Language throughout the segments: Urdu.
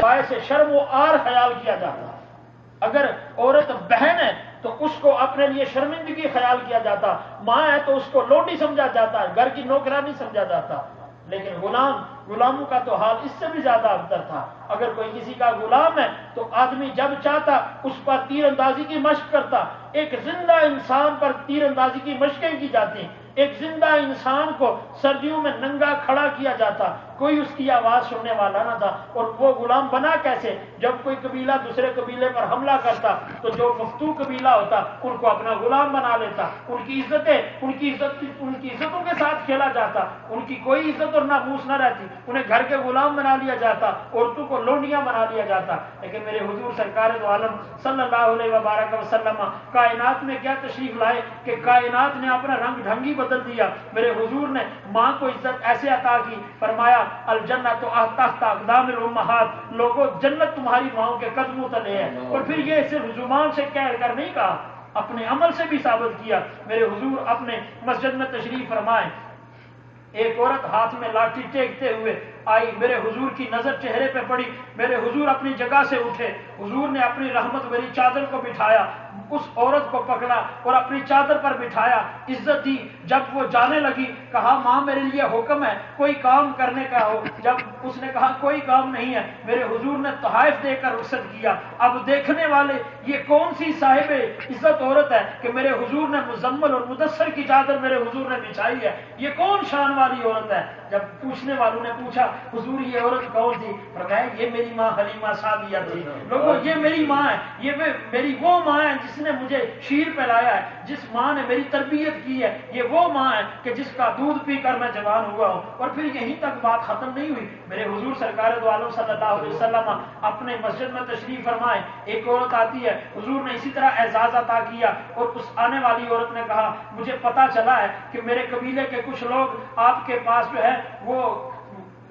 باعث شرم و آر خیال کیا جاتا. اگر عورت بہن ہے تو اس کو اپنے لیے شرمندگی خیال کیا جاتا. ماں ہے تو اس کو لوٹی سمجھا جاتا ہے، گھر کی نوکرانی سمجھا جاتا. لیکن غلاموں کا تو حال اس سے بھی زیادہ ابتر تھا. اگر کوئی کسی کا غلام ہے تو آدمی جب چاہتا اس پر تیر اندازی کی مشق کرتا. ایک زندہ انسان پر تیر اندازی کی مشقیں کی جاتی. ایک زندہ انسان کو سردیوں میں ننگا کھڑا کیا جاتا، کوئی اس کی آواز سننے والا نہ تھا. اور وہ غلام بنا کیسے؟ جب کوئی قبیلہ دوسرے قبیلے پر حملہ کرتا تو جو مفتو قبیلہ ہوتا ان کو اپنا غلام بنا لیتا. ان کی عزتوں کے ساتھ کھیلا جاتا. ان کی کوئی عزت اور ناموس نہ رہتی. انہیں گھر کے غلام بنا لیا جاتا، عورتوں کو لونڈیاں بنا لیا جاتا. لیکن میرے حضور سرکار دو عالم صلی اللہ علیہ وبارک وسلم کائنات میں کیا تشریف لائے کہ کائنات نے اپنا رنگ ڈھنگ بدل دیا. میرے حضور نے ماں کو عزت ایسے عطا کی، فرمایا الجنت تحت اقدام الامہات، لوگوں جنت تمہاری ماؤں کے قدموں تلے ہے. اور پھر یہ صرف زبان سے کہہ کر نہیں کہا، اپنے عمل سے بھی ثابت کیا. میرے حضور اپنے مسجد میں تشریف فرمائے، ایک عورت ہاتھ میں لاٹھی ٹیکتے ہوئے آئی. میرے حضور کی نظر چہرے پہ پڑی. میرے حضور اپنی جگہ سے اٹھے. حضور نے اپنی رحمت بھری چادر کو بٹھایا، اس عورت کو پکڑا اور اپنی چادر پر بٹھایا، عزت دی. جب وہ جانے لگی کہا ماں میرے لیے حکم ہے کوئی کام کرنے کا ہو. جب اس نے کہا کوئی کام نہیں ہے، میرے حضور نے تحائف دے کر رخصت کیا. اب دیکھنے والے یہ کون سی صاحب عزت عورت ہے کہ میرے حضور نے مزمل اور مدثر کی چادر میرے حضور نے بچھائی ہے، یہ کون شان والی عورت ہے. جب پوچھنے والوں نے پوچھا حضور یہ عورت کون تھی؟ فرمایا یہ میری ماں حلیمہ سعدیہ تھی. لوگوں یہ میری ماں ہے، یہ میری وہ ماں ہے جس نے مجھے شیر پلایا ہے، جس ماں نے میری تربیت کی ہے. یہ وہ ماں ہے کہ جس کا دودھ پی کر میں جوان ہوا ہوں. اور پھر یہیں تک بات ختم نہیں ہوئی. میرے حضور سرکار دو عالم صلی اللہ علیہ وسلم اپنے مسجد میں تشریف فرمائے. ایک عورت آتی ہے، حضور نے اسی طرح اعزاز عطا کیا. اور اس آنے والی عورت نے کہا مجھے پتا چلا ہے کہ میرے قبیلے کے کچھ لوگ آپ کے پاس جو ہے وہ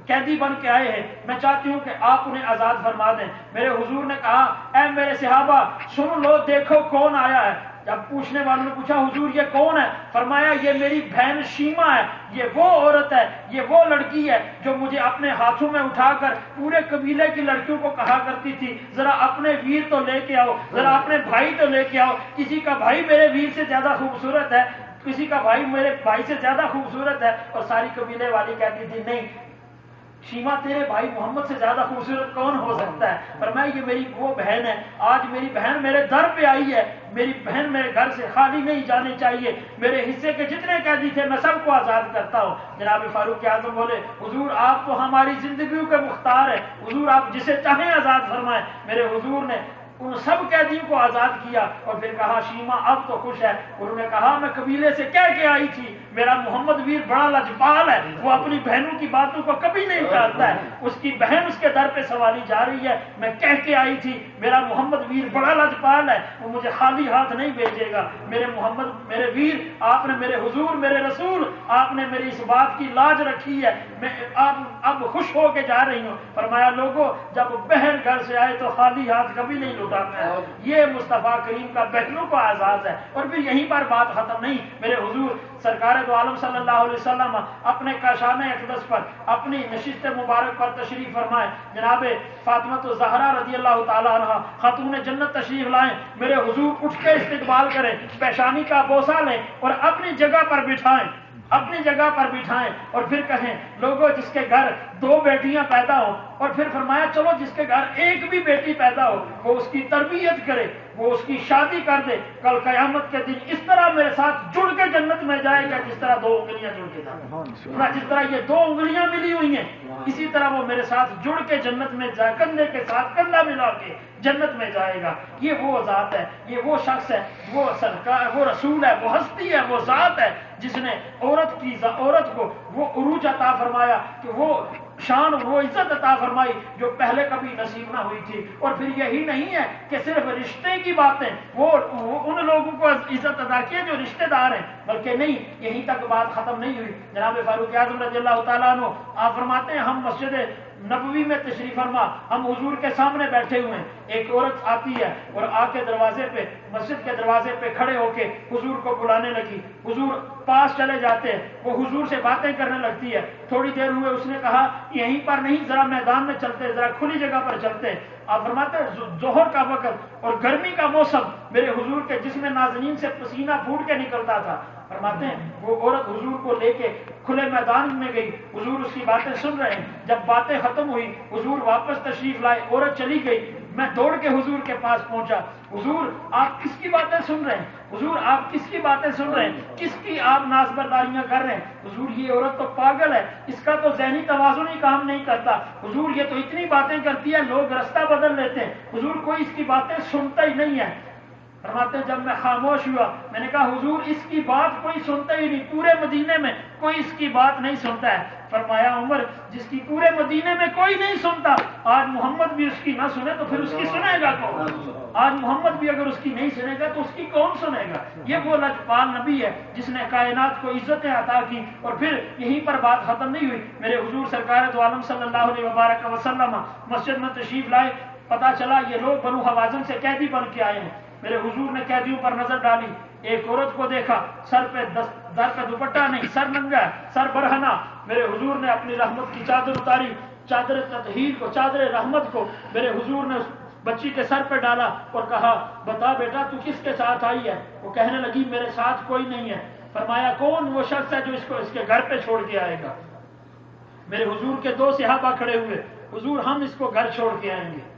قیدی بن کے آئے ہیں، میں چاہتی ہوں کہ آپ انہیں آزاد فرما دیں. میرے حضور نے کہا اے میرے صحابہ سن لو، دیکھو کون آیا ہے. جب پوچھنے والوں نے پوچھا حضور یہ کون ہے؟ فرمایا یہ میری بہن شیمہ ہے. یہ وہ عورت ہے، یہ وہ لڑکی ہے جو مجھے اپنے ہاتھوں میں اٹھا کر پورے قبیلے کی لڑکیوں کو کہا کرتی تھی ذرا اپنے ویر تو لے کے آؤ، ذرا اپنے بھائی تو لے کے آؤ. کسی کا بھائی میرے ویر سے زیادہ خوبصورت ہے، کسی کا بھائی میرے بھائی سے زیادہ خوبصورت ہے. اور ساری قبیلے والی کہتی تھی نہیں، شیما تیرے بھائی محمد سے زیادہ خوبصورت کون ہو سکتا ہے؟ فرمایا یہ میری وہ بہن ہے. آج میری بہن میرے در پہ آئی ہے، میری بہن میرے گھر سے خالی نہیں جانی چاہیے. میرے حصے کے جتنے قیدی تھے میں سب کو آزاد کرتا ہوں. جناب فاروق اعظم بولے حضور آپ تو ہماری زندگیوں کے مختار ہیں، حضور آپ جسے چاہیں آزاد فرمائیں. میرے حضور نے ان سب قیدیوں کو آزاد کیا اور پھر کہا شیما اب تو خوش ہے. انہوں نے کہا میں قبیلے سے کہہ کے آئی تھی میرا محمد ویر بڑا لجپال ہے، وہ اپنی بہنوں کی باتوں کو کبھی نہیں ٹالتا ہے. اس کی بہن اس کے در پہ سوالی جا رہی ہے، میں کہہ کے آئی تھی میرا محمد ویر بڑا لجپال ہے، وہ مجھے خالی ہاتھ نہیں بھیجے گا. میرے محمد میرے ویر آپ نے، میرے حضور میرے رسول آپ نے میری اس بات کی لاج رکھی ہے، میں اب خوش ہو کے جا رہی ہوں. فرمایا لوگوں جب بہن گھر سے آئے تو خالی ہاتھ کبھی نہیں لوٹاتا ہے. یہ مصطفیٰ کریم کا بہنوں کو اعزاز ہے. اور پھر یہیں پر بات ختم نہیں. میرے حضور سرکار دو عالم صلی اللہ علیہ وسلم اپنے کاشان اقدس پر اپنی نشست مبارک پر تشریف فرمائے. جناب فاطمہ الزہرا رضی اللہ تعالیٰ عنہ خاتون جنت تشریف لائیں. میرے حضور اٹھ کے استقبال کریں، پیشانی کا بوسہ لیں اور اپنی جگہ پر بٹھائیں، اپنی جگہ پر بٹھائیں. اور پھر کہیں لوگوں جس کے گھر 2 بیٹیاں پیدا ہو، اور پھر فرمایا چلو جس کے گھر 1 بھی بیٹی پیدا ہو وہ اس کی تربیت کرے، وہ اس کی شادی کر دے. کل قیامت کے دن اس طرح میرے ساتھ جڑ کے جنت میں جائے گا جس طرح 2 انگلیاں جڑ کے جائیں. جس طرح یہ 2 انگلیاں ملی ہوئی ہیں اسی طرح وہ میرے ساتھ جڑ کے جنت میں جائے، کندھے کے ساتھ کندھا ملا کے جنت میں جائے گا. یہ وہ ذات ہے، یہ وہ شخص ہے، وہ سرکار، وہ رسول ہے، وہ ہستی ہے، وہ ذات ہے جس نے عورت کو وہ عروج عطا فرمایا کہ وہ شان اور وہ عزت عطا فرمائی جو پہلے کبھی نصیب نہ ہوئی تھی. اور پھر یہی نہیں ہے کہ صرف رشتے کی باتیں وہ ان لوگوں کو عزت ادا کی جو رشتے دار ہیں، بلکہ نہیں، یہیں تک بات ختم نہیں ہوئی. جناب فاروق اعظم رضی اللہ تعالیٰ عنہ آپ فرماتے ہیں ہم مسجد نبوی میں تشریف فرما، ہم حضور کے سامنے بیٹھے ہوئے ہیں، ایک عورت آتی ہے اور آ کے دروازے پہ، مسجد کے دروازے پہ کھڑے ہو کے حضور کو بلانے لگی۔ حضور پاس چلے جاتے ہیں، وہ حضور سے باتیں کرنے لگتی ہے۔ تھوڑی دیر ہوئے اس نے کہا یہیں پر نہیں، ذرا میدان میں چلتے، ذرا کھلی جگہ پر چلتے۔ آپ فرماتے ہیں ظہر کا وقت اور گرمی کا موسم، میرے حضور کے جسم نازنین سے پسینہ پھوٹ کے نکلتا تھا۔ فرماتے ہیں وہ عورت حضور کو لے کے کھلے میدان میں گئی، حضور اس کی باتیں سن رہے ہیں۔ جب باتیں ختم ہوئی، حضور واپس تشریف لائے، عورت چلی گئی، میں دوڑ کے حضور کے پاس پہنچا۔ حضور آپ کس کی باتیں سن رہے ہیں؟ حضور آپ کس کی باتیں سن رہے ہیں؟ کس کی آپ ناز برداریاں کر رہے ہیں؟ حضور یہ عورت تو پاگل ہے، اس کا تو ذہنی توازن ہی کام نہیں کرتا۔ حضور یہ تو اتنی باتیں کرتی ہے، لوگ رستہ بدل لیتے ہیں، حضور کوئی اس کی باتیں سنتا ہی نہیں ہے۔ فرماتے ہیں جب میں خاموش ہوا، میں نے کہا حضور اس کی بات کوئی سنتا ہی نہیں، پورے مدینے میں کوئی اس کی بات نہیں سنتا ہے۔ فرمایا عمر جس کی پورے مدینے میں کوئی نہیں سنتا، آج محمد بھی اس کی نہ سنے تو پھر اس کی سنے گا کون؟ آج محمد بھی اگر اس کی نہیں سنے گا تو اس کی کون سنے گا؟ یہ وہ لجپال نبی ہے جس نے کائنات کو عزتیں عطا کی، اور پھر یہیں پر بات ختم نہیں ہوئی۔ میرے حضور سرکار دو عالم صلی اللہ علیہ وبارک وسلم مسجد میں تشریف لائے، پتا چلا یہ لوگ بنو حوازن سے قیدی بن کے آئے ہیں۔ میرے حضور نے قیدیوں پر نظر ڈالی، ایک عورت کو دیکھا، سر پہ دوپٹہ نہیں، سر ننگا ہے، سر برہنہ۔ میرے حضور نے اپنی رحمت کی چادر اتاری، چادر تطہیر کو، چادر رحمت کو میرے حضور نے اس بچی کے سر پہ ڈالا اور کہا بتا بیٹا تو کس کے ساتھ آئی ہے؟ وہ کہنے لگی میرے ساتھ کوئی نہیں ہے۔ فرمایا کون وہ شخص ہے جو اس کو اس کے گھر پہ چھوڑ کے آئے گا؟ میرے حضور کے دو صحابہ کھڑے ہوئے، حضور ہم اس کو گھر چھوڑ کے آئیں گے۔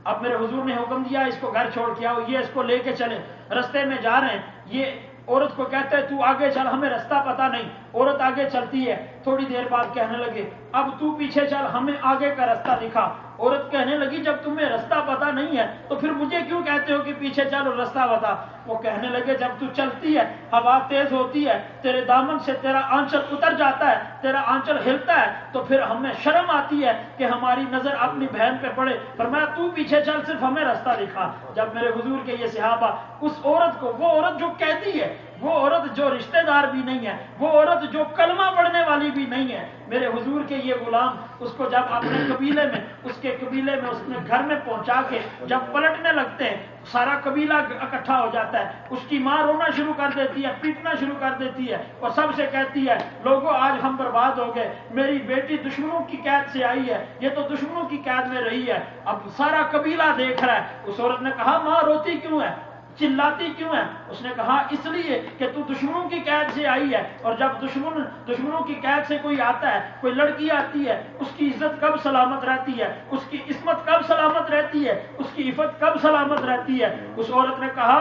اب میرے حضور نے حکم دیا اس کو گھر چھوڑ کے آؤ، یہ اس کو لے کے چلے۔ رستے میں جا رہے ہیں، یہ عورت کو کہتے ہے تو آگے چل، ہمیں رستہ پتا نہیں۔ عورت آگے چلتی ہے، تھوڑی دیر بعد کہنے لگے اب تو پیچھے چل، ہمیں آگے کا رستہ دکھا۔ عورت کہنے لگی جب تمہیں رستہ پتا نہیں ہے تو پھر مجھے کیوں کہتے ہو کہ پیچھے چل اور رستہ بتا؟ وہ کہنے لگے جب تو چلتی ہے، ہوا تیز ہوتی ہے، تیرے دامن سے تیرا آنچل اتر جاتا ہے، تیرا آنچل ہلتا ہے، تو پھر ہمیں شرم آتی ہے کہ ہماری نظر اپنی بہن پہ پڑے۔ فرمایا تو پیچھے چل، صرف ہمیں رستہ دکھا۔ جب میرے حضور کے یہ صحابہ اس عورت کو، وہ عورت جو قیدی ہے، وہ عورت جو رشتہ دار بھی نہیں ہے، وہ عورت جو کلمہ پڑھنے والی بھی نہیں ہے، میرے حضور کے یہ غلام اس کو جب اپنے قبیلے میں، اس کے قبیلے میں، اس نے گھر میں پہنچا کے جب پلٹنے لگتے ہیں، سارا قبیلہ اکٹھا ہو جاتا ہے، اس کی ماں رونا شروع کر دیتی ہے، پیٹنا شروع کر دیتی ہے اور سب سے کہتی ہے لوگوں آج ہم برباد ہو گئے، میری بیٹی دشمنوں کی قید سے آئی ہے، یہ تو دشمنوں کی قید میں رہی ہے۔ اب سارا قبیلہ دیکھ رہا ہے۔ اس عورت نے کہا ماں روتی کیوں ہے، چلاتی کیوں ہے؟ اس نے کہا اس لیے کہ تو دشمنوں کی قید سے آئی ہے، اور جب دشمنوں کی قید سے کوئی آتا ہے، کوئی لڑکی آتی ہے، اس کی عزت کب سلامت رہتی ہے، اس کی عصمت کب سلامت رہتی ہے، اس کی عفت کب سلامت رہتی ہے۔ اس عورت نے کہا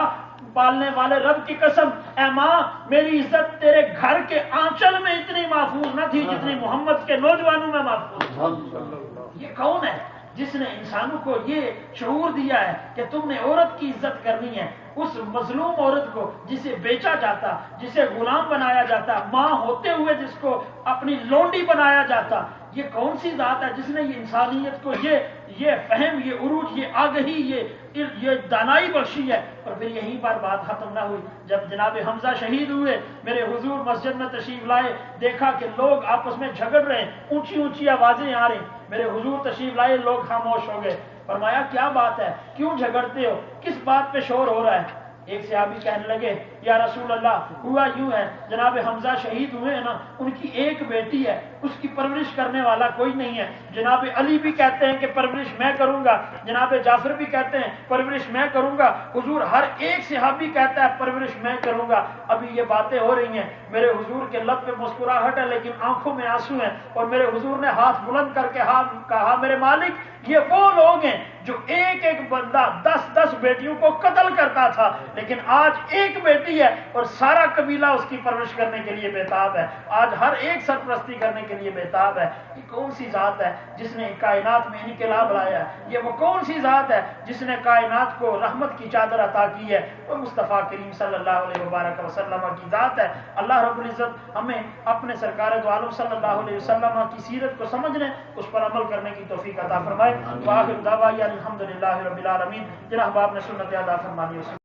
پالنے والے رب کی قسم، اے ماں میری عزت تیرے گھر کے آنچل میں اتنی محفوظ نہ تھی جتنی محمد کے نوجوانوں میں محفوظ تھی۔ یہ کون ہے جس نے انسانوں کو یہ شعور دیا ہے کہ تم نے عورت کی عزت کرنی ہے؟ اس مظلوم عورت کو جسے بیچا جاتا، جسے غلام بنایا جاتا، ماں ہوتے ہوئے جس کو اپنی لونڈی بنایا جاتا، یہ کون سی ذات ہے جس نے یہ انسانیت کو یہ فہم، یہ عروج، یہ آگہی، یہ دانائی بخشی ہے؟ اور پھر یہیں پر بات ختم نہ ہوئی۔ جب جناب حمزہ شہید ہوئے، میرے حضور مسجد میں تشریف لائے، دیکھا کہ لوگ آپس میں جھگڑ رہے ہیں، اونچی اونچی آوازیں آ رہی، میرے حضور تشریف لائے، لوگ خاموش ہو گئے۔ فرمایا کیا بات ہے، کیوں جھگڑتے ہو، کس بات پہ شور ہو رہا ہے؟ ایک صحابی کہنے لگے یا رسول اللہ ہوا یوں ہے، جناب حمزہ شہید ہوئے ہیں نا، ان کی ایک بیٹی ہے، اس کی پرورش کرنے والا کوئی نہیں ہے۔ جناب علی بھی کہتے ہیں کہ پرورش میں کروں گا، جناب جعفر بھی کہتے ہیں پرورش میں کروں گا، حضور ہر ایک صحابی کہتا ہے پرورش میں کروں گا۔ ابھی یہ باتیں ہو رہی ہیں، میرے حضور کے لب پہ مسکراہٹ ہے لیکن آنکھوں میں آنسو ہیں، اور میرے حضور نے ہاتھ بلند کر کے کہا میرے مالک یہ وہ لوگ ہیں جو ایک ایک بندہ 10 بیٹیوں کو قتل کرتا تھا، لیکن آج ایک بیٹی ہے اور سارا قبیلہ اس کی پرورش کرنے کے لیے بےتاب ہے، آج ہر ایک سرپرستی کرنے کے لیے بےتاب ہے۔ یہ کون سی ذات ہے جس نے کائنات میں انقلاب لایا ہے؟ یہ وہ کون سی ذات ہے جس نے کائنات کو رحمت کی چادر عطا کی ہے؟ وہ مصطفیٰ کریم صلی اللہ علیہ وبارک وسلم کی ذات ہے۔ اللہ رب العزت ہمیں اپنے سرکار دو عالم صلی اللہ علیہ وسلم کی سیرت کو سمجھنے، اس پر عمل کرنے کی توفیق عطا فرمائے۔ وآخر دعوانا الحمدللہ رب العالمین۔ جناب آپ نے سنت ادا فرمانی ہے۔